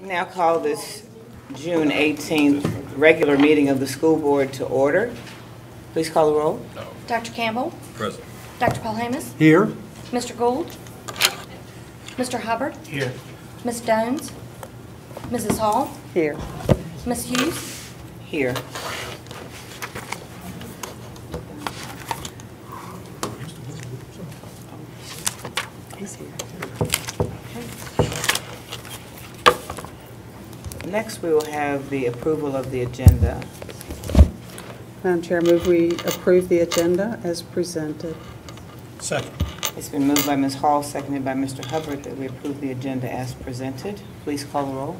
Now call this June 18th regular meeting of the school board to order. Please call the roll. Dr. Campbell. Present. Dr. Paul-Hamas. Here. Mr. Gould. Mr. Hubbard. Here. Ms. Jones. Mrs. Hall. Here. Ms. Hughes. Here. Next, we will have the approval of the agenda. Madam Chair, I move we approve the agenda as presented. Second. It's been moved by Ms. Hall, seconded by Mr. Hubbard, that we approve the agenda as presented. Please call the roll.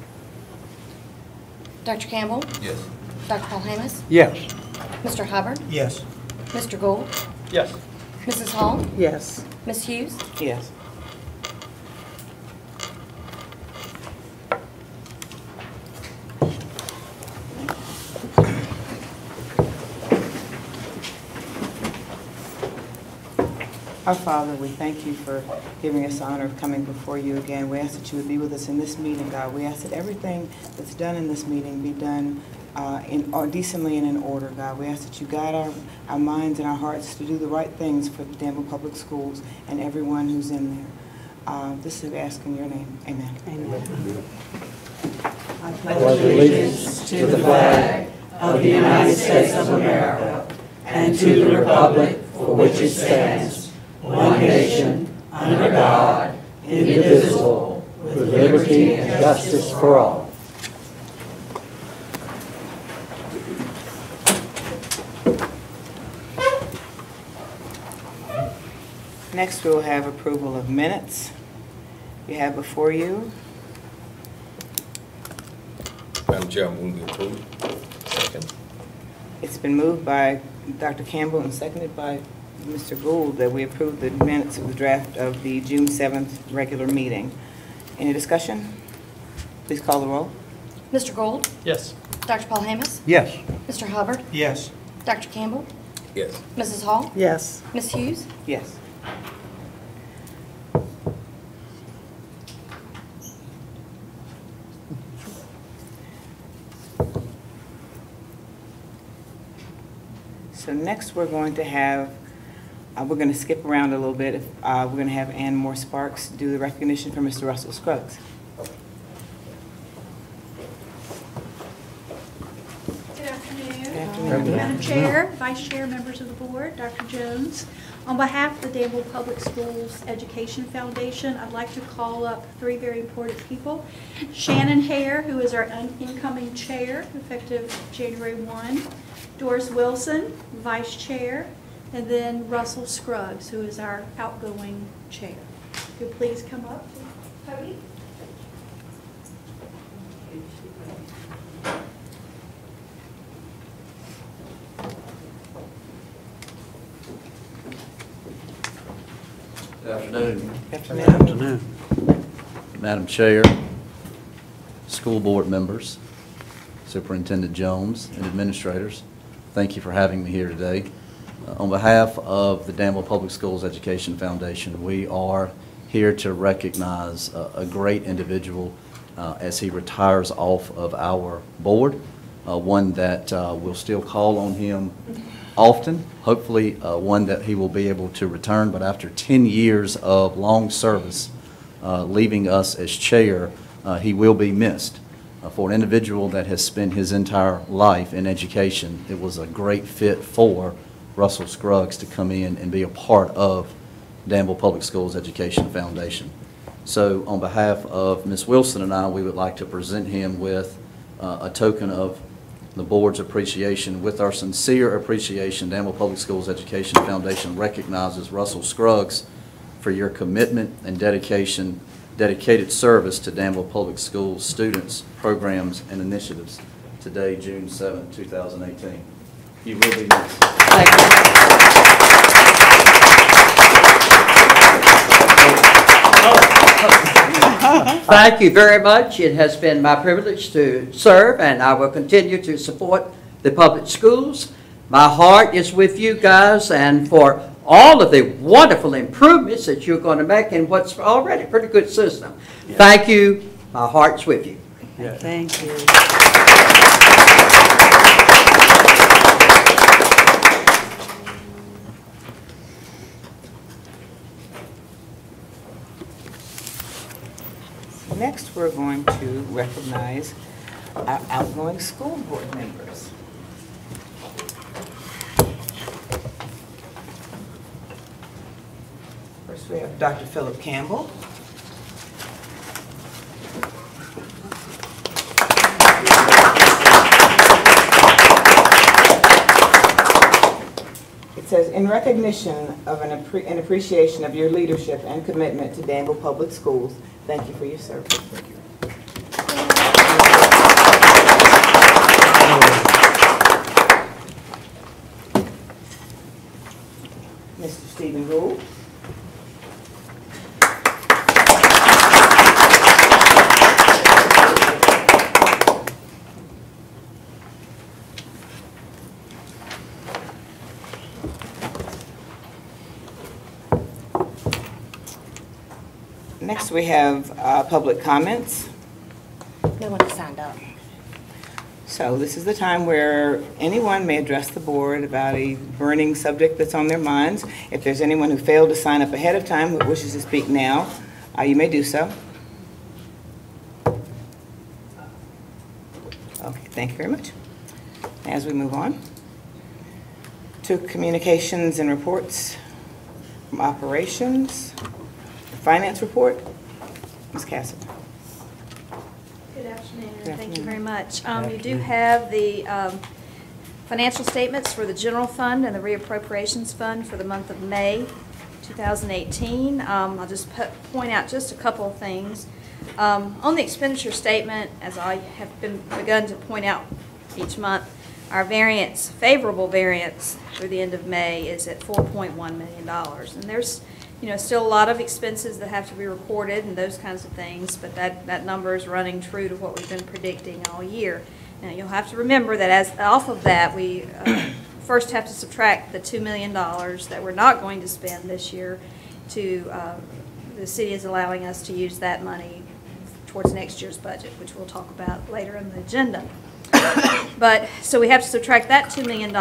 Dr. Campbell. Yes. Dr. Paul-Hamas. Yes. Mr. Hubbard. Yes. Mr. Gould. Yes. Mrs. Hall. Yes. Ms. Hughes. Yes. Our Father, we thank you for giving us the honor of coming before you again. We ask that you would be with us in this meeting, God. We ask that everything that's done in this meeting be done decently and in order, God. We ask that you guide our minds and our hearts to do the right things for the Danville Public Schools and everyone who's in there. This is asked in your name. Amen. Amen. I pledge allegiance to the flag of the United States of America and to the republic for which it stands, one nation, under God, indivisible, with liberty and justice for all. Next, we will have approval of minutes. You have before you. Madam Chair, I move to approve. Second. It's been moved by Dr. Campbell and seconded by Mr. Gould that we approve the minutes of the draft of the June 7th regular meeting. Any discussion? Please call the roll. Mr. Gould. Yes. Dr. Paul-Hamas. Yes. Mr. Hubbard. Yes. Dr. Campbell. Yes. Mrs. Hall. Yes. Ms. Hughes. Yes. So next we're going to have, we're going to skip around a little bit. We're going to have Ann Moore Sparks do the recognition for Mr. Russell Scruggs. Good afternoon. Good afternoon. Madam Chair, Vice Chair, members of the board, Dr. Jones. On behalf of the Danville Public Schools Education Foundation, I'd like to call up three very important people. Shannon Hare, who is our incoming chair, effective January 1. Doris Wilson, Vice Chair, and then Russell Scruggs, who is our outgoing chair. Could you please come up to the podium? Good afternoon. Good Afternoon. Madam Chair, school board members, Superintendent Jones, and administrators. Thank you for having me here today. On behalf of the Danville Public Schools Education Foundation, we are here to recognize a great individual as he retires off of our board, one that will still call on him often, hopefully one that he will be able to return, but after 10 years of long service, leaving us as chair, he will be missed. For an individual that has spent his entire life in education, it was a great fit for Russell Scruggs to come in and be a part of Danville Public Schools Education Foundation. So on behalf of Ms. Wilson and I, we would like to present him with a token of the board's appreciation. With our sincere appreciation, Danville Public Schools Education Foundation recognizes Russell Scruggs for your commitment and dedicated service to Danville Public Schools students, programs, and initiatives. Today, June 7, 2018. You will be missed. Thank you. Thank you very much. It has been my privilege to serve, and I will continue to support the public schools. My heart is with you guys, and for all of the wonderful improvements that you're going to make in what's already a pretty good system. Yeah. Thank you. My heart's with you. Yeah. Thank you. Next, we're going to recognize our outgoing school board members. First, we have Dr. Philip Campbell. It says, in recognition of an appreciation of your leadership and commitment to Danville Public Schools, thank you for your service. Thank you. Mr. Stephen Gould. Next, we have public comments. No one has signed up. So this is the time where anyone may address the board about a burning subject that's on their minds. If there's anyone who failed to sign up ahead of time who wishes to speak now, you may do so. Okay, thank you very much. As we move on to communications and reports from operations. Finance report, Ms. Cassidy. Good afternoon, Good and thank you afternoon. very much. You do have the financial statements for the general fund and the reappropriations fund for the month of May 2018. I'll just point out just a couple of things. On the expenditure statement, as I have begun to point out each month, our variance, favorable variance through the end of May is at $4.1 million. And there's still a lot of expenses that have to be recorded and those kinds of things, but that number is running true to what we've been predicting all year. Now, you'll have to remember that off of that, we first have to subtract the $2 million that we're not going to spend this year to, the city is allowing us to use that money towards next year's budget, which we'll talk about later in the agenda. But, so we have to subtract that $2 million,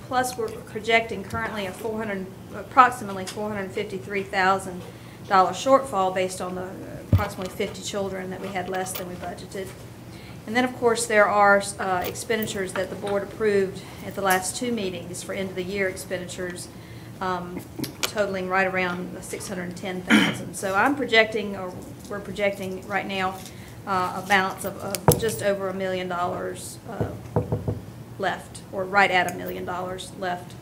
plus we're projecting currently approximately $453,000 shortfall based on the approximately 50 children that we had less than we budgeted. And then, of course, there are expenditures that the board approved at the last two meetings for end-of-the-year expenditures, totaling right around $610,000. So I'm projecting, or we're projecting right now, a balance of just over $1 million left, or right at $1 million left,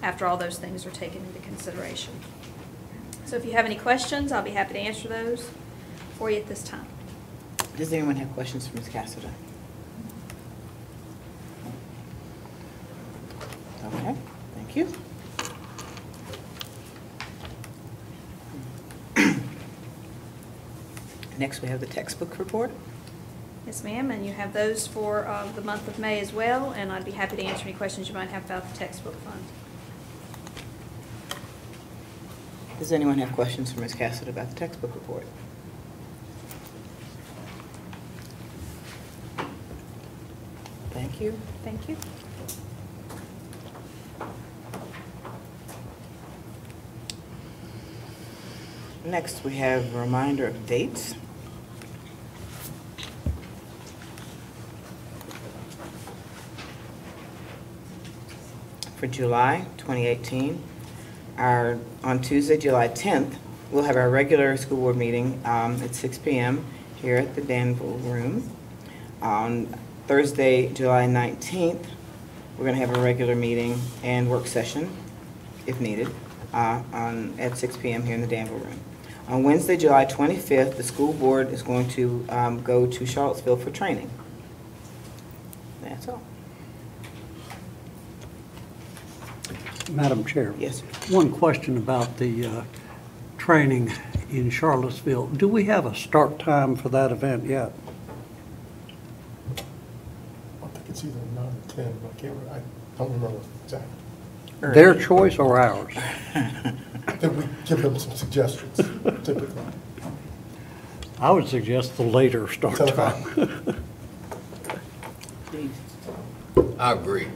after all those things are taken into consideration. So if you have any questions, I'll be happy to answer those for you at this time. Does anyone have questions for Ms. Cassidy? Okay, thank you. Next, we have the textbook report. Yes, ma'am, and you have those for the month of May as well, and I'd be happy to answer any questions you might have about the textbook fund. Does anyone have questions for Ms. Cassidy about the textbook report? Thank you. Thank you. Next, we have a reminder of dates. For July 2018, on Tuesday, July 10th, we'll have our regular school board meeting at 6 p.m. here at the Danville room. On Thursday, July 19th, we're going to have a regular meeting and work session, if needed, at 6 p.m. here in the Danville room. On Wednesday, July 25th, the school board is going to go to Charlottesville for training. That's all. Madam Chair. Yes, sir. One question about the training in Charlottesville. Do we have a start time for that event yet? I think it's either 9 or 10, but I don't remember exactly. Their choice or ours? Then we give them some suggestions, typically. I would suggest the later start 10 o'clock. time. Please. I agree.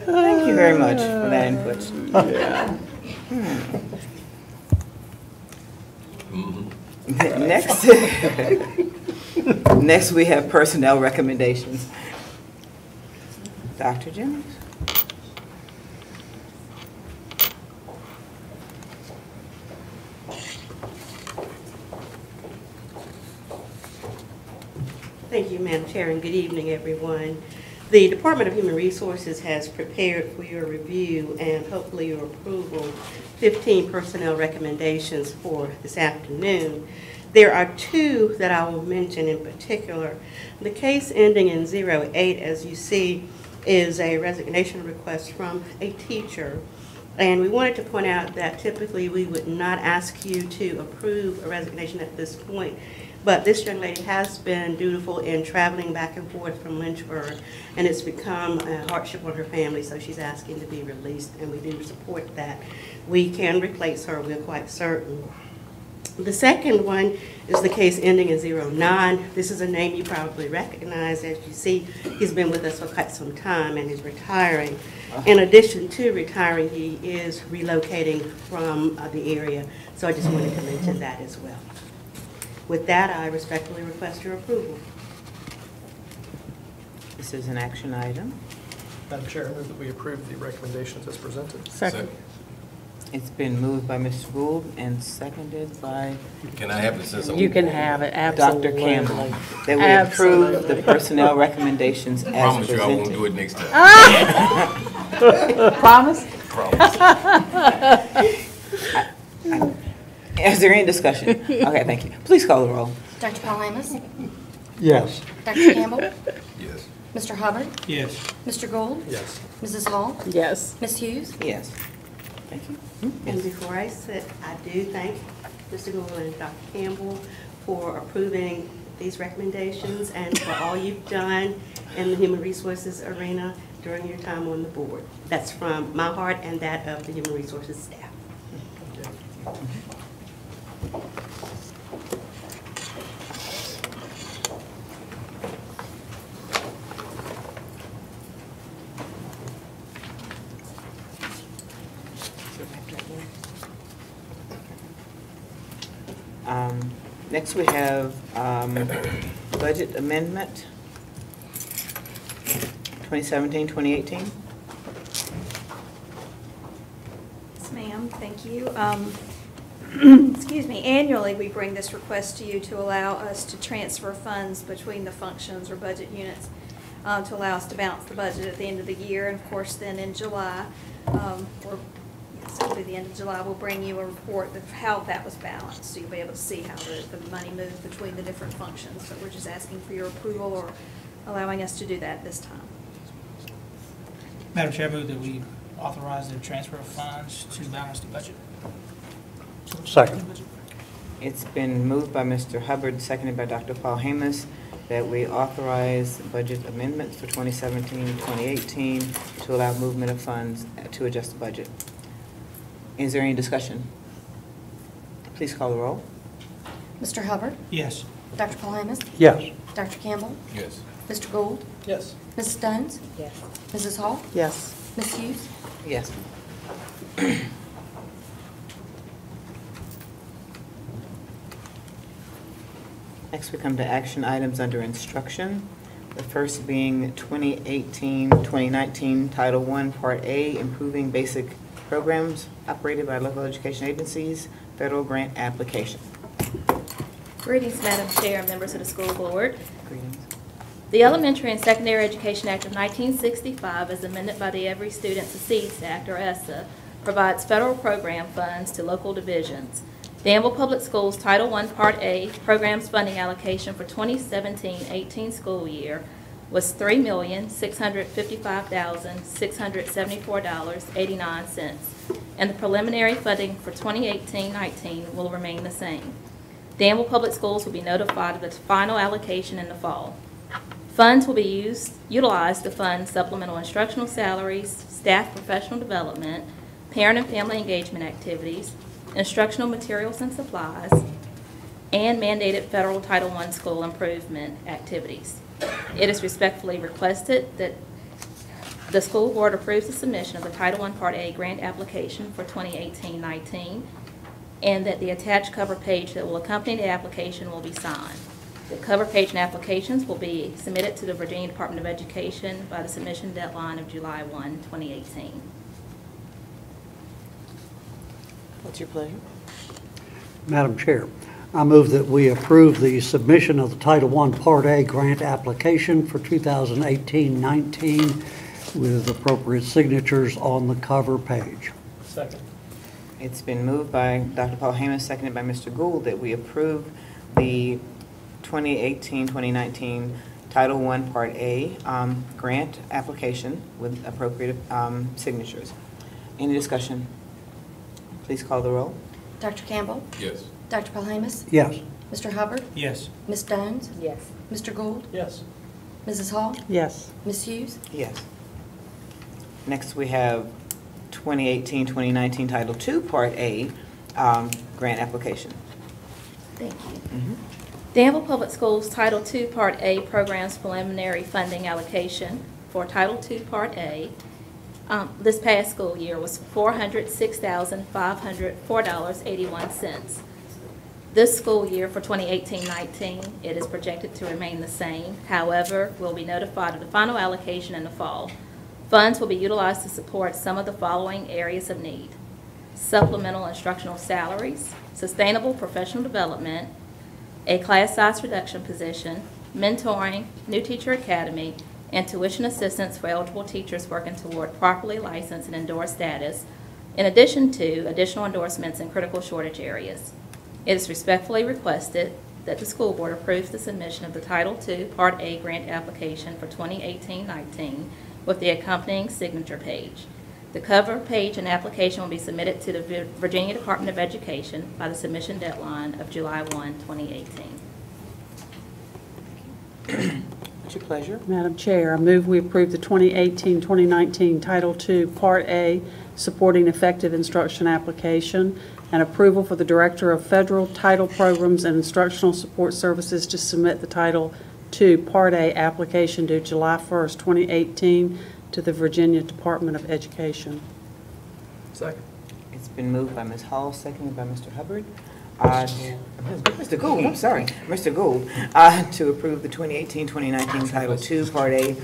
Thank you very much for that input. Next, next we have personnel recommendations. Dr. Jones? Thank you, Madam Chair, and good evening, everyone. The Department of Human Resources has prepared for your review and hopefully your approval 15 personnel recommendations for this afternoon. There are two that I will mention in particular. The case ending in 08, as you see, is a resignation request from a teacher. And we wanted to point out that typically we would not ask you to approve a resignation at this point. But this young lady has been dutiful in traveling back and forth from Lynchburg, and it's become a hardship on her family, so she's asking to be released, and we do support that. We can replace her, we're quite certain. The second one is the case ending in 09. This is a name you probably recognize. As you see, he's been with us for quite some time, and he's retiring. In addition to retiring, he is relocating from the area, so I just wanted to mention that as well. With that, I respectfully request your approval. This is an action item. Madam Chair, I move that we approve the recommendations as presented. Second. It's been moved by Mr. Gould and seconded by Can I have it since I'm... You can have it, absolutely. Dr. Campbell. That we approve the personnel recommendations I as promise you I won't presented. do it next time. Promise? Promise. Is there any discussion? Okay, thank you. Please call the roll. Dr. Paul Amos? Yes. Dr. Campbell? Yes. Mr. Hubbard? Yes. Mr. Gould? Yes. Mrs. Hall? Yes. Ms. Hughes? Yes. Thank you. And before I sit, I do thank Mr. Gould and Dr. Campbell for approving these recommendations and for all you've done in the human resources arena during your time on the board. That's from my heart and that of the human resources staff. Next, we have budget amendment 2017-2018. Yes, ma'am, thank you. Excuse me, annually, we bring this request to you to allow us to transfer funds between the functions or budget units to allow us to balance the budget at the end of the year. And of course, then in July, it'll be the end of July, we'll bring you a report of how that was balanced. So you'll be able to see how the money moved between the different functions. So we're just asking for your approval or allowing us to do that this time. Madam Chair, I move that we authorize the transfer of funds to balance the budget. Second. It's been moved by Mr. Hubbard, seconded by Dr. Paul Hamus, that we authorize budget amendments for 2017-2018 to allow movement of funds to adjust the budget. Is there any discussion? Please call the roll. Mr. Hubbard? Yes. Dr. Paul Amos? Yes. Dr. Campbell? Yes. Mr. Gould? Yes. Mrs. Stones? Yes. Mrs. Hall? Yes. Ms. Hughes? Yes. Next, we come to action items under instruction. The first being 2018-2019 Title I, Part A, Improving Basic Programs Operated by Local Education Agencies, Federal Grant Application. Greetings, Madam Chair and members of the school board. Greetings. The Elementary and Secondary Education Act of 1965, as amended by the Every Student Succeeds Act, or ESSA, provides federal program funds to local divisions. Danville Public Schools Title I Part A Programs Funding Allocation for 2017-18 school year was $3,655,674.89, and the preliminary funding for 2018-19 will remain the same. Danville Public Schools will be notified of the final allocation in the fall. Funds will be utilized to fund supplemental instructional salaries, staff professional development, parent and family engagement activities, instructional materials and supplies, and mandated federal Title I school improvement activities. It is respectfully requested that the school board approves the submission of the Title I Part A grant application for 2018-19, and that the attached cover page that will accompany the application will be signed. The cover page and applications will be submitted to the Virginia Department of Education by the submission deadline of July 1, 2018. What's your pleasure? Madam Chair, I move that we approve the submission of the Title I Part A grant application for 2018-19 with appropriate signatures on the cover page. Second. It's been moved by Dr. Paul Hamus, seconded by Mr. Gould, that we approve the 2018-2019 Title I Part A grant application with appropriate signatures. Any discussion? Please call the roll. Dr. Campbell? Yes. Dr. Paul Hamus? Yes. Mr. Hubbard? Yes. Ms. Jones? Yes. Mr. Gould? Yes. Mrs. Hall? Yes. Ms. Hughes? Yes. Next, we have 2018-2019 Title II Part A grant application. Thank you. Danville Public Schools Title II Part A Programs Preliminary Funding Allocation for Title II Part A this past school year was $406,504.81. This school year for 2018-19, it is projected to remain the same. However, we'll be notified of the final allocation in the fall. Funds will be utilized to support some of the following areas of need: supplemental instructional salaries, sustainable professional development, a class size reduction position, mentoring, new teacher academy, and tuition assistance for eligible teachers working toward properly licensed and endorsed status, in addition to additional endorsements in critical shortage areas. It is respectfully requested that the school board approves the submission of the Title II Part A grant application for 2018-19 with the accompanying signature page. The cover page and application will be submitted to the Virginia Department of Education by the submission deadline of July 1, 2018. What's your pleasure? Madam Chair, I move we approve the 2018-2019 Title II Part A Supporting Effective Instruction application and approval for the Director of Federal Title Programs and Instructional Support Services to submit the Title II Part A application due July 1st, 2018 to the Virginia Department of Education. Second. It's been moved by Ms. Hall, seconded by Mr. Hubbard. Mr. Gould, I'm sorry, Mr. Gould, to approve the 2018-2019 Title II Part A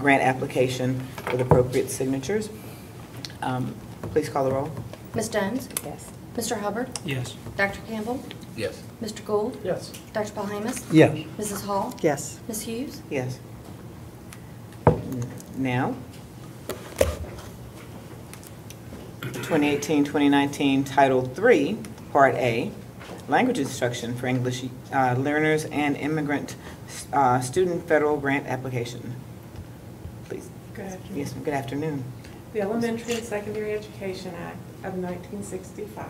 grant application with appropriate signatures. Please call the roll. Ms. Jones? Yes. Mr. Hubbard? Yes. Dr. Campbell? Yes. Mr. Gould? Yes. Dr. Paul Hamus? Yes. Mrs. Hall? Yes. Ms. Hughes? Yes. Now, 2018-2019 Title III Part A language instruction for English learners and immigrant student federal grant application. Please. Good afternoon. Yes, good afternoon. The Elementary and Secondary Education Act of 1965,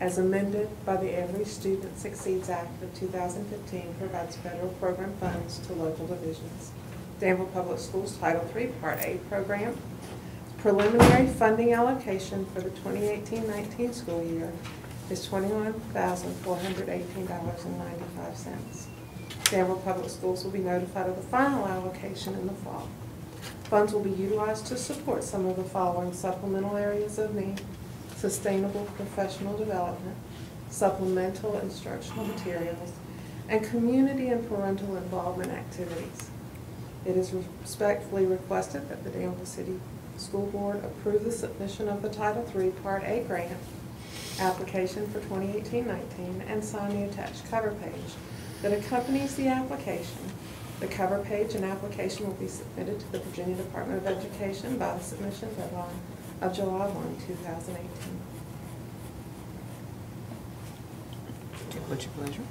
as amended by the Every Student Succeeds Act of 2015, provides federal program funds to local divisions. Danville Public Schools Title III Part A program. Preliminary funding allocation for the 2018-19 school year is $21,418.95. Danville Public Schools will be notified of the final allocation in the fall. Funds will be utilized to support some of the following supplemental areas of need: sustainable professional development, supplemental instructional materials, and community and parental involvement activities. It is respectfully requested that the Danville City School Board approve the submission of the Title III Part A grant application for 2018-19 and sign the attached cover page that accompanies the application. The cover page and application will be submitted to the Virginia Department of Education by the submission deadline of July 1, 2018. What's your pleasure?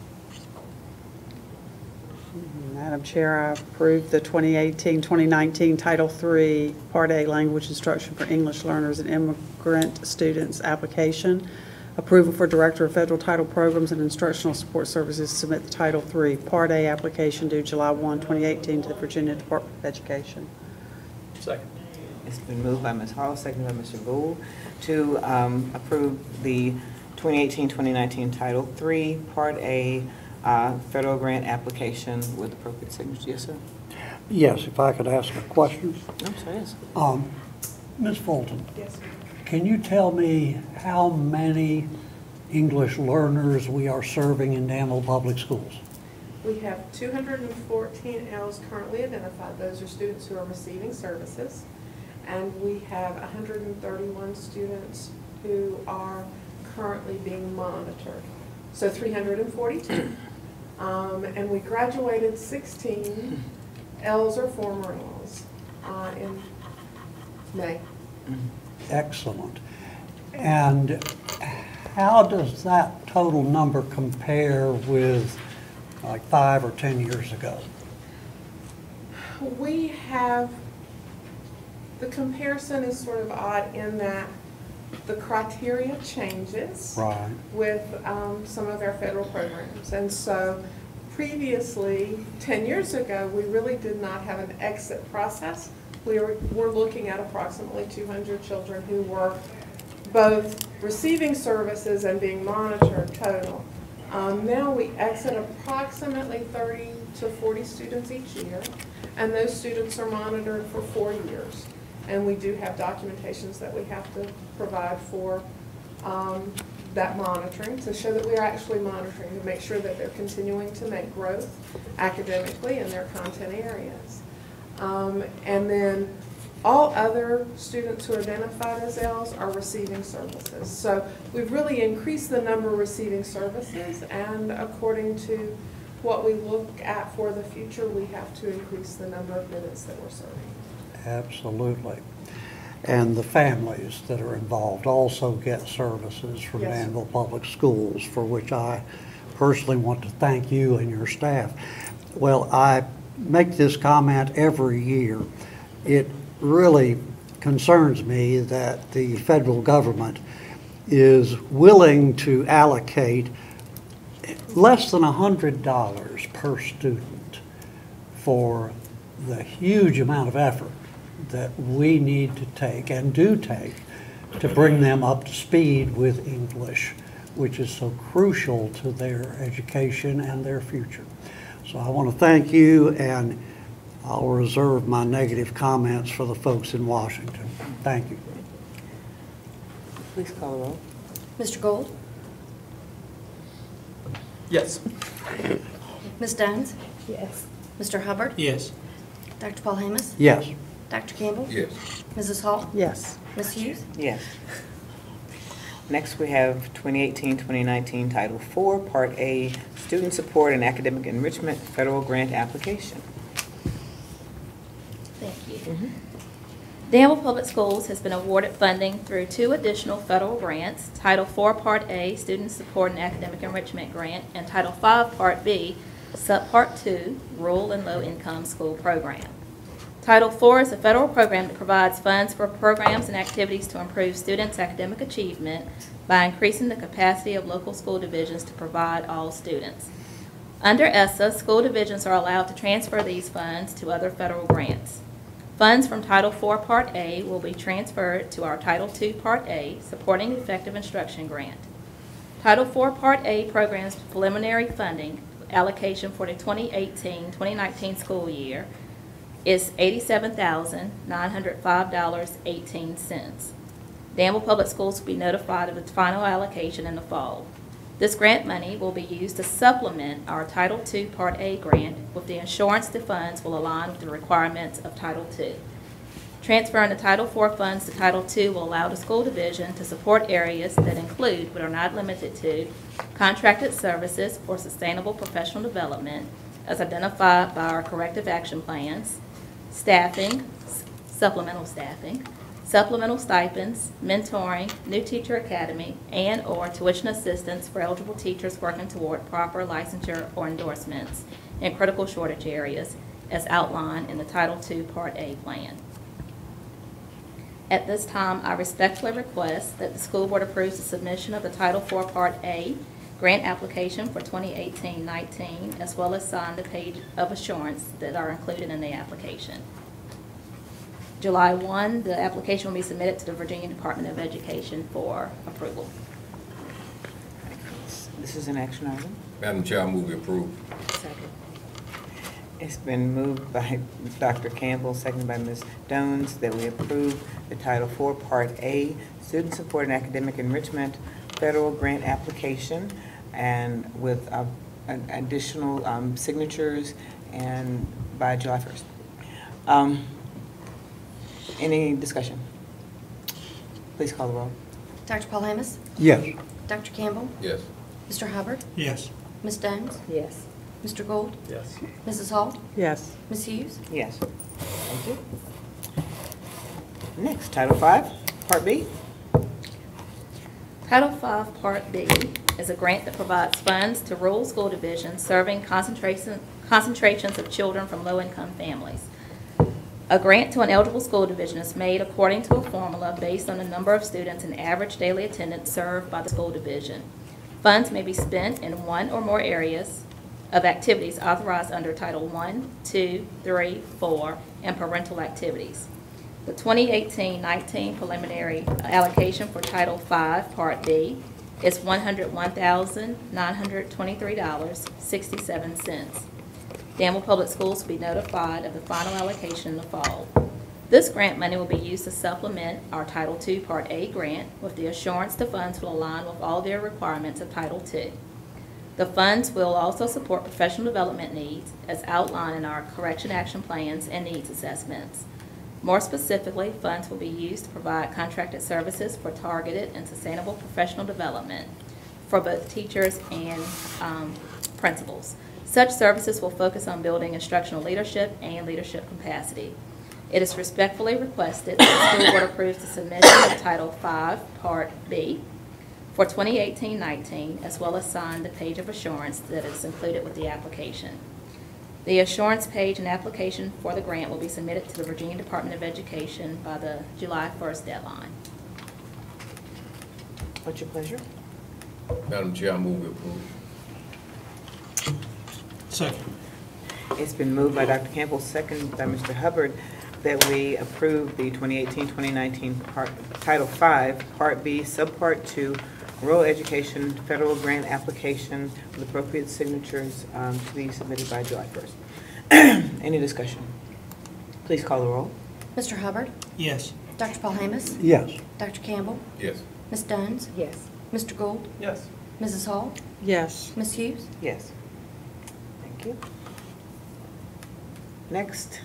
Madam Chair, I approve the 2018-2019 Title III Part A Language Instruction for English Learners and Immigrant Students application approval for Director of Federal Title Programs and Instructional Support Services to submit the Title III Part A application due July 1, 2018 to the Virginia Department of Education. Second. It's been moved by Ms. Hall, seconded by Mr. Gould, to approve the 2018-2019 Title III Part A federal grant application with appropriate signatures. Yes, sir? Yes, if I could ask a question. I'm sorry, yes. Ms. Fulton, Yes, sir. can you tell me how many English learners we are serving in Danville Public Schools? We have 214 Ls currently identified. Those are students who are receiving services. And we have 131 students who are currently being monitored. So 342. And we graduated 16 Ls or former Ls in May. Excellent. And how does that total number compare with like 5 or 10 years ago? We have, the comparison is sort of odd in that the criteria changes Right. with some of our federal programs. And so previously, 10 years ago, we really did not have an exit process. We were looking at approximately 200 children who were both receiving services and being monitored total. Now we exit approximately 30 to 40 students each year, and those students are monitored for 4 years. And we do have documentations that we have to provide for that monitoring to show that we are actually monitoring to make sure that they're continuing to make growth academically in their content areas. And then all other students who are identified as Ls are receiving services. So we've really increased the number receiving services, and according to what we look at for the future, we have to increase the number of minutes that we're serving. Absolutely. And the families that are involved also get services from Yes. Danville Public Schools, for which I personally want to thank you and your staff. Well, I make this comment every year. It really concerns me that the federal government is willing to allocate less than $100 per student for the huge amount of effort that we need to take and do take to bring them up to speed with English, which is so crucial to their education and their future. So I want to thank you, and I'll reserve my negative comments for the folks in Washington. Thank you. Please call the roll. Mr. Gould? Yes. Ms. Downs? Yes. Mr. Hubbard? Yes. Dr. Paul Hamus? Yes. Dr. Campbell? Yes. Mrs. Hall? Yes. Ms. Hughes? Yes. Next, we have 2018-2019 Title IV, Part A, Student Support and Academic Enrichment Federal Grant Application. Thank you. Danville Public Schools has been awarded funding through 2 additional federal grants, Title IV Part A, Student Support and Academic Enrichment Grant, and Title V Part B, Subpart 2, Rural and Low Income School Program. Title IV is a federal program that provides funds for programs and activities to improve students' academic achievement by increasing the capacity of local school divisions to provide all students. Under ESSA, school divisions are allowed to transfer these funds to other federal grants. Funds from Title IV Part A will be transferred to our Title II Part A Supporting Effective Instruction Grant. Title IV Part A programs preliminary funding allocation for the 2018-2019 school year is $87,905.18. Danville Public Schools will be notified of its final allocation in the fall. This grant money will be used to supplement our Title II Part A grant with the assurance the funds will align with the requirements of Title II. Transferring the Title IV funds to Title II will allow the school division to support areas that include, but are not limited to, contracted services for sustainable professional development as identified by our corrective action plans, staffing, supplemental stipends, mentoring, new teacher academy, and/or tuition assistance for eligible teachers working toward proper licensure or endorsements in critical shortage areas as outlined in the Title II Part A plan. At this time, I respectfully request that the school board approves the submission of the Title IV Part A grant application for 2018-19, as well as sign the page of assurance that are included in the application. July 1, the application will be submitted to the Virginia Department of Education for approval. This is an action item. Madam Chair, I move we approve. Second. It's been moved by Dr. Campbell, seconded by Ms. Jones, that we approve the Title IV Part A Student Support and Academic Enrichment Federal Grant Application, and with additional signatures and by July 1st. Any discussion? Please call the roll. Dr. Paul Amos? Yes. Dr. Campbell? Yes. Mr. Hubbard? Yes. Ms. Jones? Yes. Mr. Gould? Yes. Mrs. Hall? Yes. Ms. Hughes? Yes. Thank you. Next, Title V, Part B. Title V Part B is a grant that provides funds to rural school divisions serving concentrations of children from low-income families. A grant to an eligible school division is made according to a formula based on the number of students and average daily attendance served by the school division. Funds may be spent in one or more areas of activities authorized under Title I, II, III, IV, and parental activities. The 2018-19 preliminary allocation for Title V Part B is $101,923.67. Danville Public Schools will be notified of the final allocation in the fall. This grant money will be used to supplement our Title II Part A grant with the assurance the funds will align with all their requirements of Title II. The funds will also support professional development needs as outlined in our correction action plans and needs assessments. More specifically, funds will be used to provide contracted services for targeted and sustainable professional development for both teachers and principals. Such services will focus on building instructional leadership and leadership capacity. It is respectfully requested that the school board approves the submission of Title V Part B for 2018-19, as well as sign the page of assurance that is included with the application. The assurance page and application for the grant will be submitted to the Virginia Department of Education by the July 1st deadline. What's your pleasure? Madam Chair, I move we approve. Second. It's been moved by Dr. Campbell, seconded by Mr. Hubbard, that we approve the 2018-2019 Title V Part B Subpart 2 Rural Education Federal Grant Application with appropriate signatures to be submitted by July 1st. Any discussion? Please call the roll. Mr. Hubbard? Yes. Dr. Paul Amos? Yes. Dr. Campbell? Yes. Ms. Jones? Yes. Mr. Gould? Yes. Mrs. Hall? Yes. Ms. Hughes? Yes. Thank you. Next,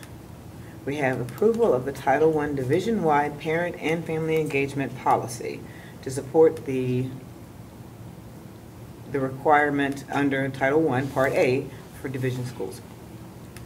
we have approval of the Title I Division-wide Parent and Family Engagement Policy to support the requirement under Title I Part A for division schools.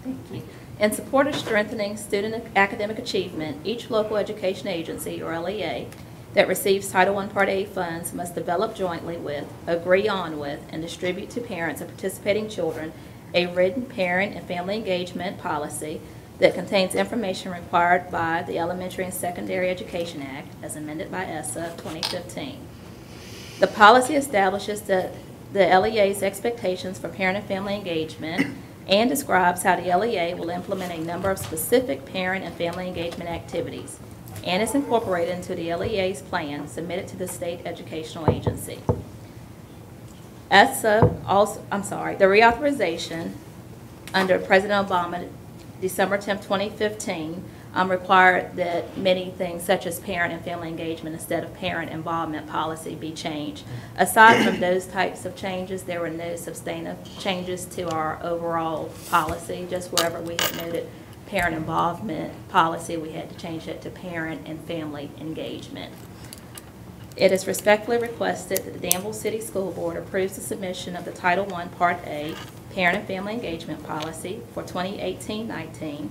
Thank you. In support of strengthening student academic achievement, each local education agency, or LEA, that receives Title I Part A funds must develop jointly with, agree on with, and distribute to parents of participating children a written parent and family engagement policy that contains information required by the Elementary and Secondary Education Act, as amended by ESSA 2015. The policy establishes the LEA's expectations for parent and family engagement and describes how the LEA will implement a number of specific parent and family engagement activities, and is incorporated into the LEA's plan submitted to the state educational agency. The reauthorization under President Obama, December 10, 2015, required that many things such as parent and family engagement instead of parent involvement policy be changed. Aside from those types of changes, there were no substantive changes to our overall policy. Just wherever we had noted parent involvement policy, we had to change it to parent and family engagement. It is respectfully requested that the Danville City School Board approves the submission of the Title I Part A Parent and Family Engagement Policy for 2018-19,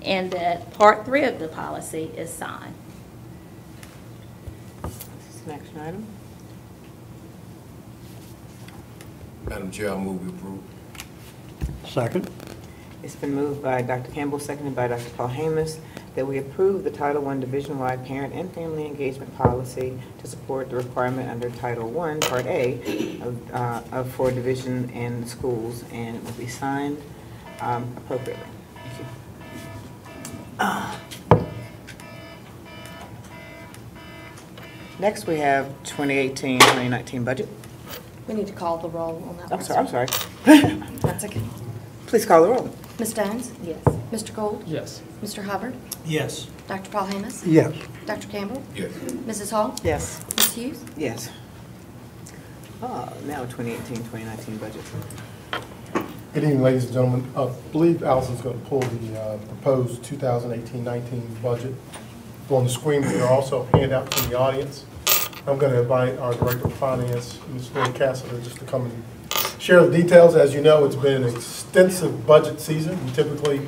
and that Part 3 of the policy is signed. This is an action item. Madam Chair, I move we approve. Second. It's been moved by Dr. Campbell, seconded by Dr. Paul Hamus, that we approve the Title I Division-wide Parent and Family Engagement Policy to support the requirement under Title I, Part A for division in schools, and it will be signed appropriately. Thank you. Next, we have 2018-2019 budget. We need to call the roll on that. I'm sorry. That's okay. Please call the roll. Ms. Jones? Yes. Mr. Gold? Yes. Mr. Hubbard? Yes. Dr. Paul Hamas? Yes. Dr. Campbell? Yes. Mrs. Hall? Yes. Ms. Hughes? Yes. Now 2018-2019 budget. Good evening, ladies and gentlemen. I believe Allison's going to pull the proposed 2018-19 budget on the screen. There are also handouts in the audience. I'm going to invite our Director of Finance, Ms. Lori Cassidy, just to come and share the details. As you know, it's been an extensive budget season. We typically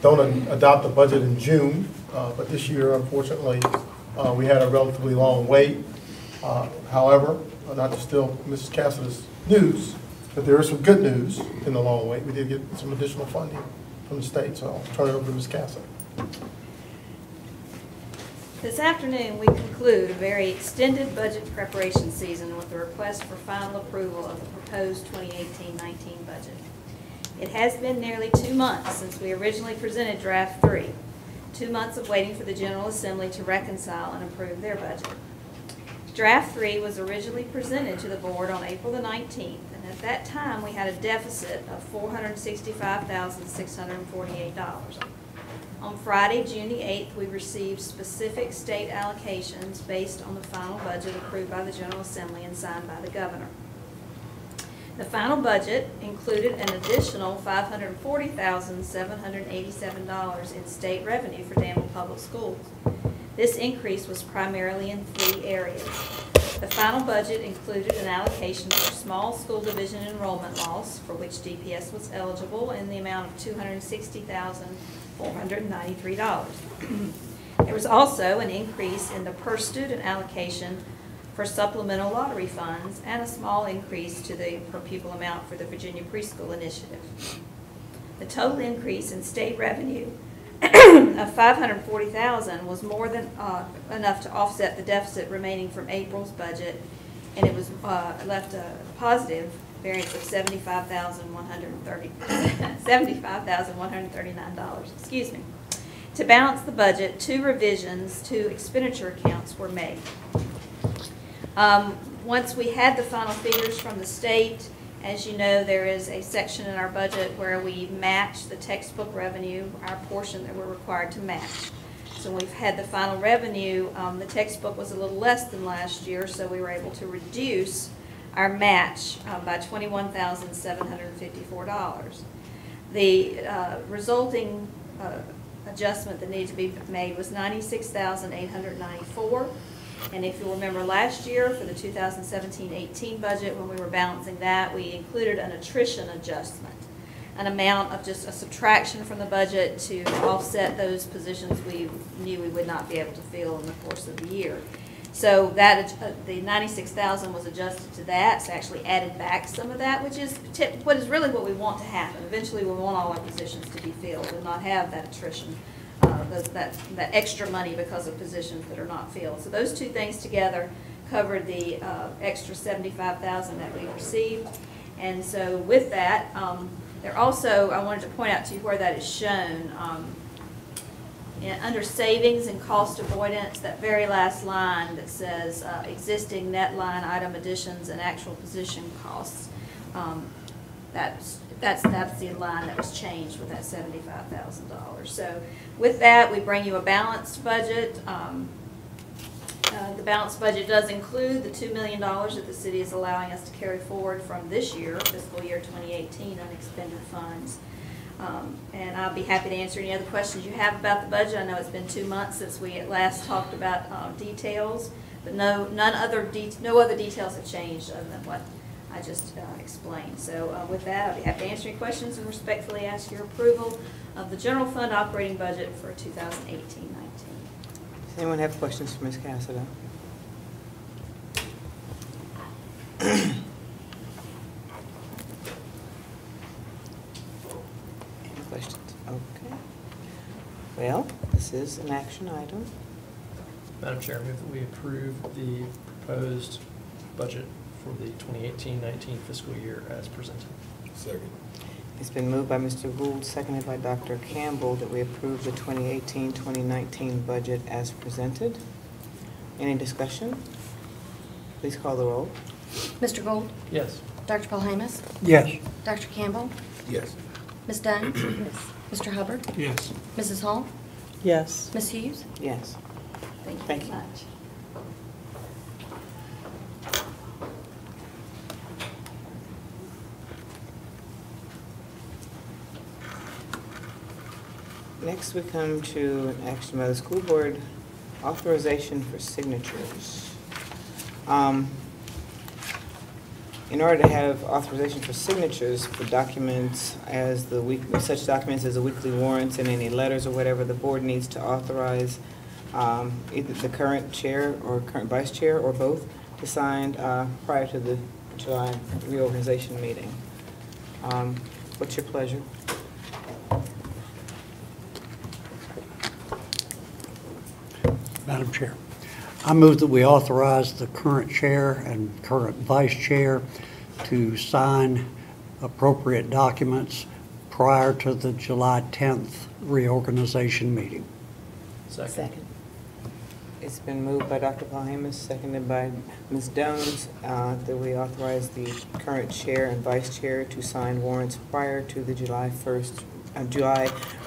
don't adopt a budget in June, but this year, unfortunately, we had a relatively long wait. However, not to steal Mrs. Cassidy's news, but there is some good news in the long wait. We did get some additional funding from the state, so I'll turn it over to Ms. Cassidy. This afternoon, we conclude a very extended budget preparation season with the request for final approval of the proposed 2018-19 budget. It has been nearly 2 months since we originally presented Draft 3, 2 months of waiting for the General Assembly to reconcile and approve their budget. Draft 3 was originally presented to the board on April the 19th, and at that time, we had a deficit of $465,648. On Friday, June the 8th, we received specific state allocations based on the final budget approved by the General Assembly and signed by the governor. The final budget included an additional $540,787 in state revenue for Danville Public Schools. This increase was primarily in 3 areas. The final budget included an allocation for small school division enrollment loss, for which DPS was eligible, in the amount of $260,493. There was also an increase in the per student allocation for supplemental lottery funds and a small increase to the per pupil amount for the Virginia Preschool Initiative. The total increase in state revenue of $540,000 was more than enough to offset the deficit remaining from April's budget, and it was left a positive variance of $75,139. Excuse me. To balance the budget, 2 revisions to expenditure accounts were made. Once we had the final figures from the state, as you know, there is a section in our budget where we match the textbook revenue, our portion that we're required to match. So we've had the final revenue. The textbook was a little less than last year, so we were able to reduce our match by $21,754. The resulting adjustment that needed to be made was $96,894. And if you'll remember last year for the 2017-18 budget, when we were balancing that, we included an attrition adjustment, an amount of just a subtraction from the budget to offset those positions we knew we would not be able to fill in the course of the year. So that the $96,000 was adjusted to that, so actually added back some of that, which is really what we want to happen. Eventually, we want all our positions to be filled and not have that attrition. That extra money because of positions that are not filled. So those 2 things together covered the extra $75,000 that we received. And so with that, there also, I wanted to point out to you where that is shown. Under savings and cost avoidance, that very last line that says existing net line item additions and actual position costs, that's the line that was changed with that $75,000. So with that, we bring you a balanced budget. The balanced budget does include the $2 million that the city is allowing us to carry forward from this year, fiscal year 2018, unexpended funds. And I'll be happy to answer any other questions you have about the budget. I know it's been 2 months since we at last talked about details, but no other details have changed other than what I just explained. So with that, I'll be happy to answer any questions and respectfully ask your approval of the general fund operating budget for 2018-19. Does anyone have questions for Ms. Cassidy? Any questions? Okay. Well, this is an action item. Madam Chair, I move that we approve the proposed budget for the 2018-19 fiscal year as presented. Second. It's been moved by Mr. Gould, seconded by Dr. Campbell, that we approve the 2018-2019 budget as presented. Any discussion? Please call the roll. Mr. Gould? Yes. Dr. Paul Hamas? Yes. Dr. Campbell? Yes. Ms. Dunn? Mr. Hubbard? Yes. Mrs. Hall? Yes. Ms. Hughes? Yes. Thank you Thank very you. much. Next, we come to an action by the school board, authorization for signatures. In order to have authorization for signatures for documents as the week, such documents as the weekly warrants and any letters or whatever, the board needs to authorize either the current chair or current vice chair or both to sign prior to the July reorganization meeting. What's your pleasure? Madam Chair, I move that we authorize the current chair and current vice chair to sign appropriate documents prior to the July 10th reorganization meeting. Second. It's been moved by Dr. Paul Hamas, seconded by Ms. Jones, that we authorize the current chair and vice chair to sign warrants prior to the July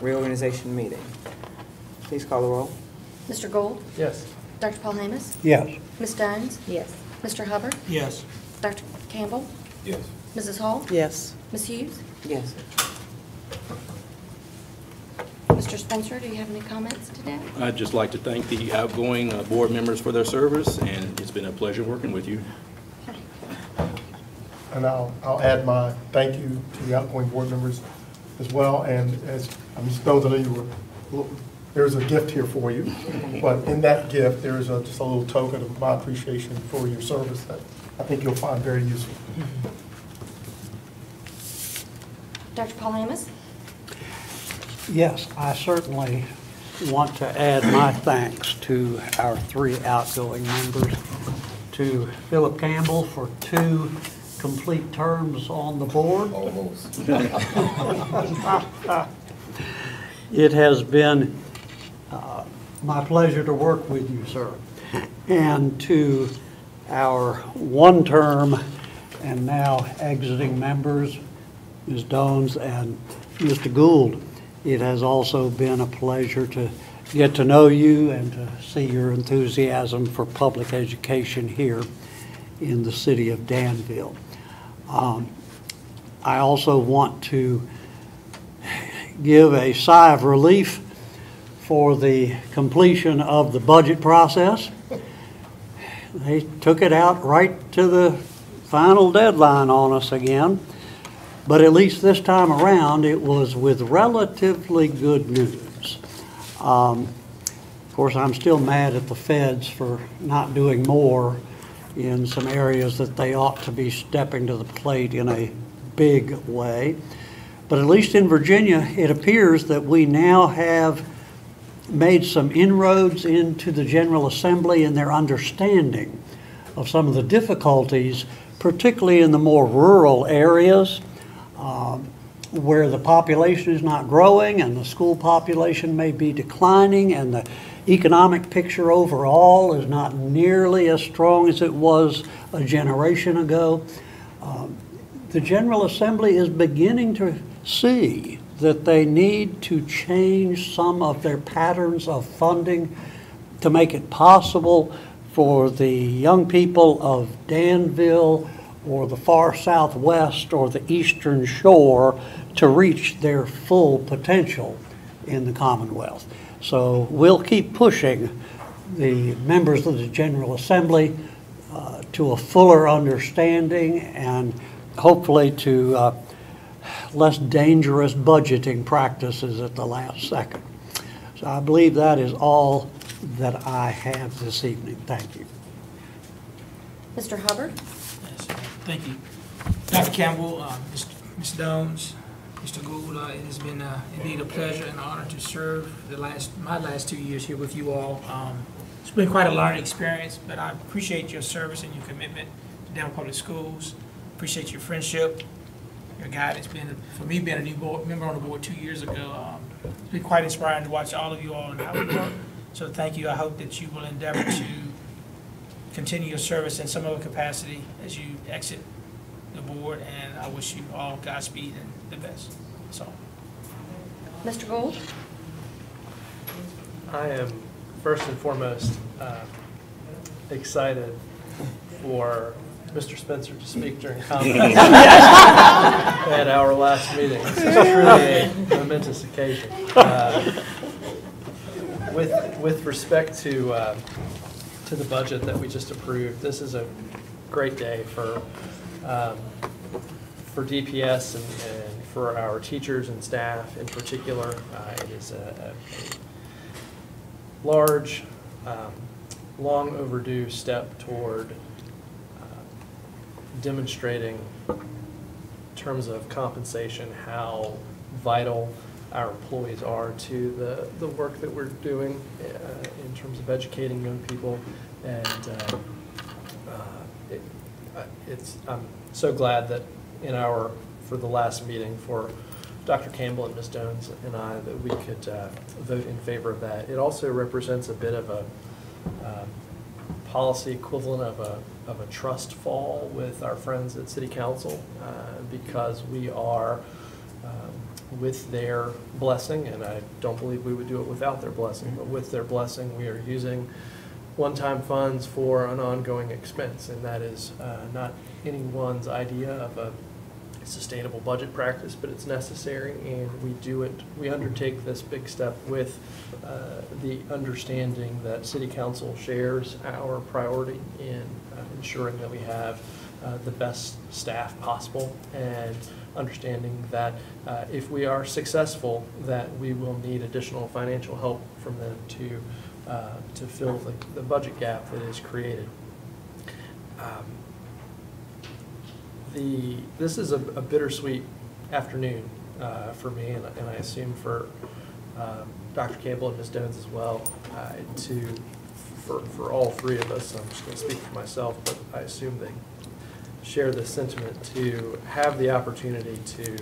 reorganization meeting. Please call the roll. Mr. Gould? Yes. Dr. Paul Hamas? Yes. Ms. Dunn? Yes. Mr. Hubbard? Yes. Dr. Campbell? Yes. Mrs. Hall? Yes. Ms. Hughes? Yes. Mr. Spencer, do you have any comments today? I'd just like to thank the outgoing board members for their service, and it's been a pleasure working with you. And I'll add my thank you to the outgoing board members as well. And as Ms. Jones, I know there's a gift here for you, but in that gift, there is just a little token of my appreciation for your service that I think you'll find very useful. Dr. Paul Hamas? Yes, I certainly want to add my thanks to our three outgoing members, to Philip Campbell for 2 complete terms on the board. Almost. It has been my pleasure to work with you, sir. And to our 1-term and now exiting members, Ms. Dones and Mr. Gould, it has also been a pleasure to get to know you and to see your enthusiasm for public education here in the city of Danville. I also want to give a sigh of relief for the completion of the budget process. They took it out right to the final deadline on us again, but at least this time around it was with relatively good news. Of course, I'm still mad at the feds for not doing more in some areas that they ought to be stepping to the plate in a big way. But at least in Virginia, it appears that we now have made some inroads into the General Assembly in their understanding of some of the difficulties, particularly in the more rural areas where the population is not growing and the school population may be declining and the economic picture overall is not nearly as strong as it was a generation ago. The General Assembly is beginning to see that they need to change some of their patterns of funding to make it possible for the young people of Danville or the far southwest or the eastern shore to reach their full potential in the Commonwealth. So we'll keep pushing the members of the General Assembly to a fuller understanding and hopefully to less dangerous budgeting practices at the last second. So I believe that is all that I have this evening. Thank you. Mr. Hubbard? Yes, thank you. Dr. Campbell, Ms. Jones, Mr. Gould, it has been indeed a pleasure and honor to serve my last 2 years here with you all. It's been quite a learning experience, but I appreciate your service and your commitment to Danville Public Schools. Appreciate your friendship, your guidance. For me, being a new member on the board 2 years ago, it's been quite inspiring to watch all of you all and how we work. So thank you. I hope that you will endeavor to continue your service in some other capacity as you exit the board, and I wish you all Godspeed and the best. That's all. Mr. Gould? I am first and foremost excited for Mr. Spencer to speak during comments at our last meeting. This is truly a momentous occasion. With respect to the budget that we just approved, this is a great day for DPS and for our teachers and staff in particular. It is a large, long overdue step toward demonstrating in terms of compensation how vital our employees are to the work that we're doing in terms of educating young people. And I'm so glad that for the last meeting for Dr. Campbell and Ms. Jones and I, that we could vote in favor of that. It also represents a bit of a policy equivalent of a trust fall with our friends at City Council because we are, with their blessing, and I don't believe we would do it without their blessing, but with their blessing, we are using one-time funds for an ongoing expense, and that is not anyone's idea of a sustainable budget practice, but it's necessary, and we undertake this big step with the understanding that City Council shares our priority in ensuring that we have the best staff possible, and understanding that if we are successful, that we will need additional financial help from them to fill the budget gap that is created. This is a bittersweet afternoon for me, and I assume for Dr. Campbell and Ms. Jones as well, for all three of us. I'm just going to speak for myself, but I assume they share this sentiment to have the opportunity to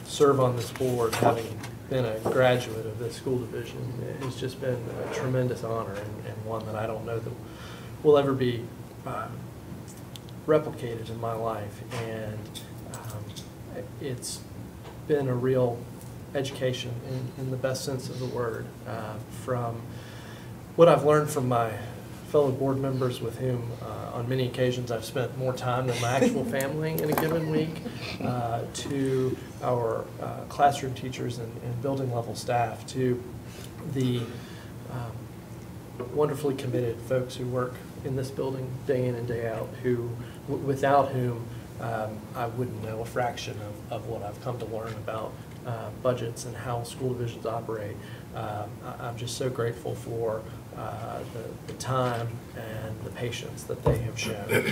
serve on this board, having been a graduate of this school division. It has just been a tremendous honor, and one that I don't know that will ever be replicated in my life. And it's been a real education in the best sense of the word, from what I've learned from my fellow board members with whom on many occasions I've spent more time than my actual family in a given week, to our classroom teachers and building level staff, to the wonderfully committed folks who work in this building day in and day out, without whom I wouldn't know a fraction of what I've come to learn about budgets and how school divisions operate. I'm just so grateful for the time and the patience that they have shown.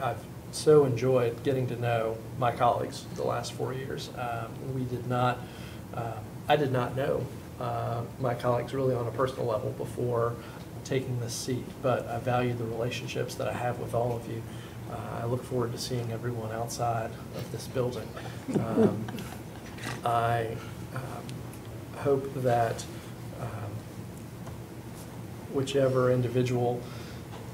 I've so enjoyed getting to know my colleagues the last 4 years. I did not know my colleagues really on a personal level before taking this seat, but I value the relationships that I have with all of you. I look forward to seeing everyone outside of this building. I hope that whichever individual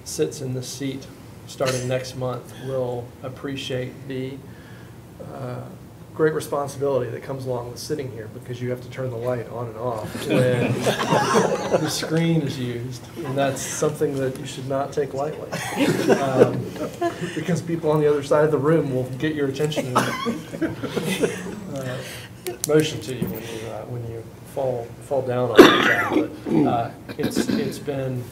sits in this seat starting next month will appreciate the great responsibility that comes along with sitting here, because you have to turn the light on and off when the screen is used, and that's something that you should not take lightly, because people on the other side of the room will get your attention and motion to you when you fall down on the job. But it's been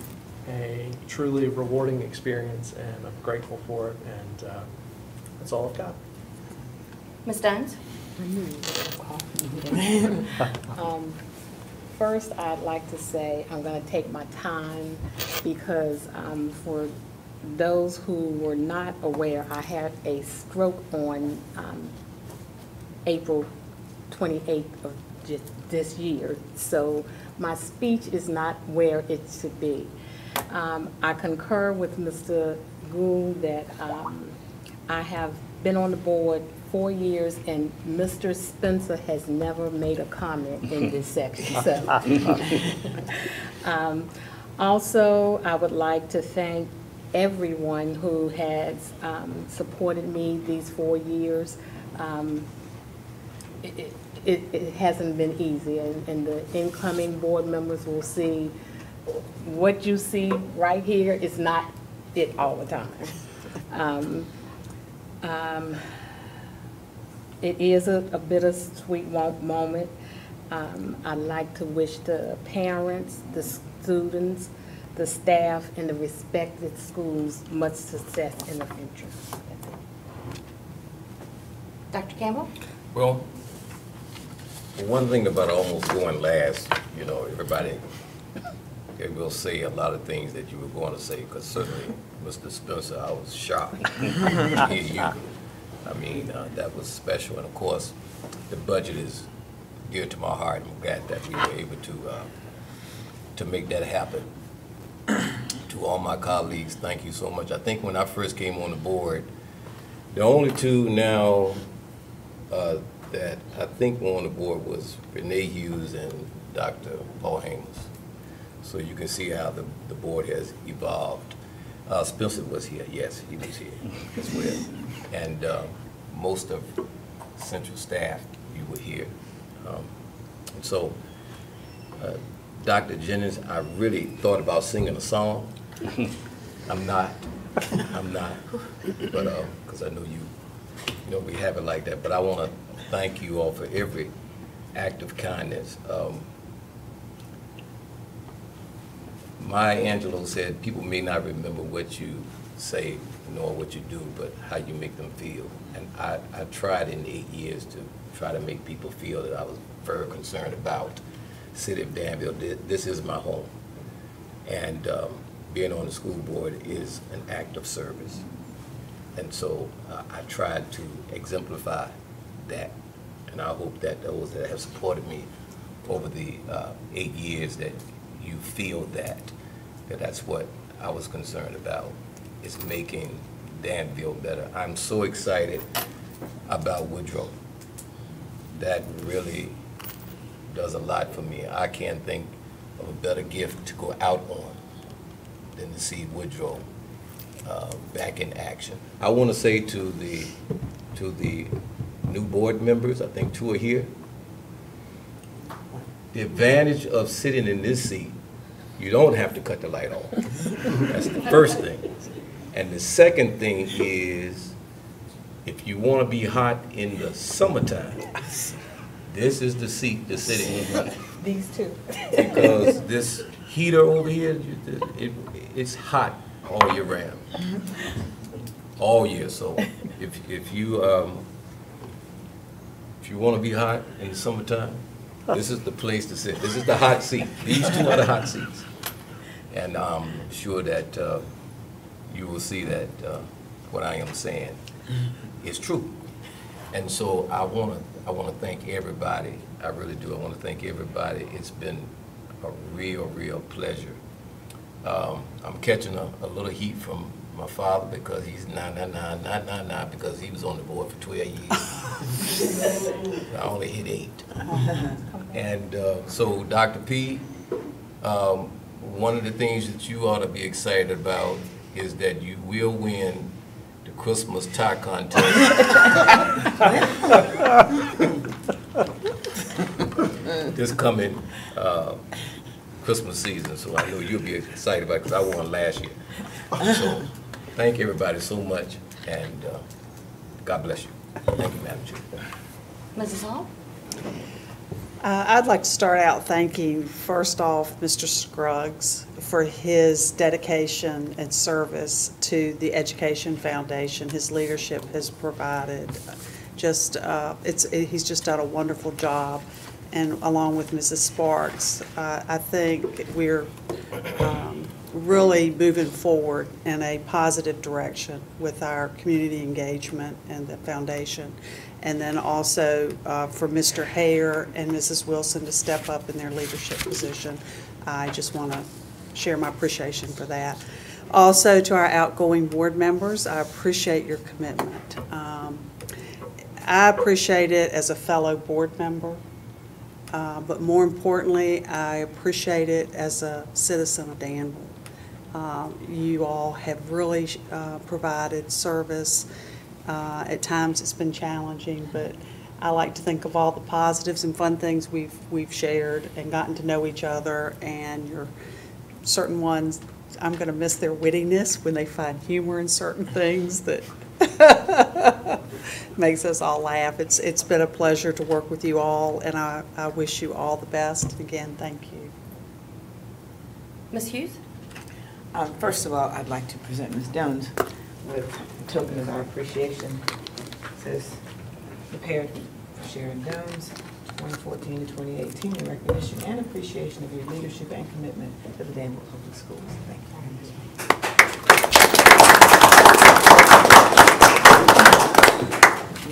a truly rewarding experience, and I'm grateful for it, and that's all I've got. Ms. Jones? First, I'd like to say I'm going to take my time, because for those who were not aware, I had a stroke on April 28th of this year, so my speech is not where it should be. I concur with Mr. Gould that I have been on the board 4 years, and Mr. Spencer has never made a comment in this section. So, also, I would like to thank everyone who has supported me these 4 years. It hasn't been easy, and the incoming board members will see what you see right here is not it all the time. It is a bittersweet moment. I'd like to wish the parents, the students, the staff, and the respected schools much success in the future. Dr. Campbell? Well, one thing about almost going last, you know, everybody, they will say a lot of things that you were going to say, because certainly, Mr. Spencer, I was shocked to hear you. I mean, that was special, and of course, the budget is dear to my heart. I'm glad that we were able to make that happen. To all my colleagues, thank you so much. I think when I first came on the board, the only two now that I think were on the board was Renee Hughes and Dr. Paul Hames. So you can see how the board has evolved. Spencer was here, yes, he was here as well. And most of central staff, you were here. So, Dr. Jennings, I really thought about singing a song. I'm not, but because I know you know, we have it like that. But I want to thank you all for every act of kindness. Maya Angelou said, people may not remember what you say nor what you do, but how you make them feel. And I tried in 8 years to try to make people feel that I was very concerned about the city of Danville. This is my home. And being on the school board is an act of service. And so I tried to exemplify that. And I hope that those that have supported me over the 8 years, that you feel that that's what I was concerned about, is making Danville better. I'm so excited about Woodrow. That really does a lot for me. I can't think of a better gift to go out on than to see Woodrow back in action. I want to say to the new board members, I think 2 are here, the advantage of sitting in this seat, you don't have to cut the light on. That's the first thing. And the second thing is, if you want to be hot in the summertime, this is the seat to sit in. These two. Because this heater over here, it's hot all year round. All year. So if you want to be hot in the summertime, this is the place to sit. This is the hot seat. These 2 are the hot seats. And I'm sure that you will see that what I am saying is true. And so I want to thank everybody. I really do. I want to thank everybody. It's been a real pleasure. I'm catching a little heat from my father because he's not because he was on the board for 12 years. I only hit 8. And so, Dr. P, one of the things that you ought to be excited about is that you will win the Christmas tie contest. This coming Christmas season, so I know you'll be excited about it because I won last year. So thank everybody so much, and God bless you. Thank you, Madam Chair. Mrs. Hall? I'd like to start out thanking, first off, Mr. Scruggs for his dedication and service to the Education Foundation. His leadership has provided he's just done a wonderful job. And along with Mrs. Sparks, I think we're really moving forward in a positive direction with our community engagement and the foundation. And then also for Mr. Hare and Mrs. Wilson to step up in their leadership position. I just want to share my appreciation for that. Also to our outgoing board members, I appreciate your commitment. I appreciate it as a fellow board member, but more importantly, I appreciate it as a citizen of Danville. You all have really provided service. At times it's been challenging, but I like to think of all the positives and fun things we've shared and gotten to know each other. And you're certain ones, I'm going to miss their wittiness when they find humor in certain things that makes us all laugh. It's been a pleasure to work with you all, and I wish you all the best. Again, thank you. Ms. Hughes? First of all, I'd like to present Ms. Jones with a token of our appreciation. It says, prepared for Sharon Jones, 2014 to 2018, in recognition and appreciation of your leadership and commitment to the Danville Public Schools. Thank you.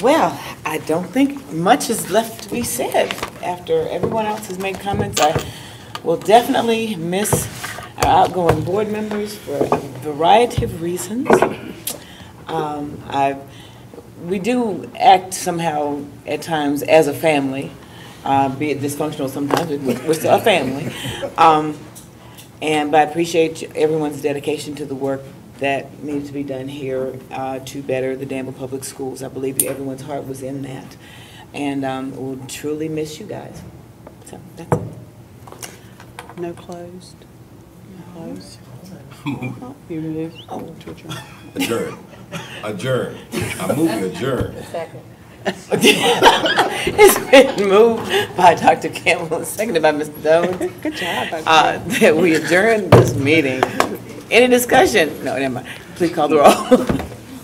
Well, I don't think much is left to be said. After everyone else has made comments, I will definitely miss our outgoing board members for a variety of reasons. We do act somehow at times as a family, be it dysfunctional sometimes, we're still a family. But I appreciate everyone's dedication to the work that needs to be done here to better the Danville Public Schools. I believe everyone's heart was in that. And we'll truly miss you guys. So that's it. No closed? No closed? You move to adjourn. Adjourn. Adjourn. I move to adjourn. Second. It's been moved by Dr. Campbell and seconded by Mr. Jones. Good job. That we adjourn this meeting. Any discussion? No, never mind. Please call the roll.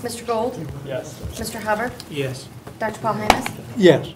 Mr. Gold? Yes. Mr. Hubbard? Yes. Dr. Paul Hamas? Yes.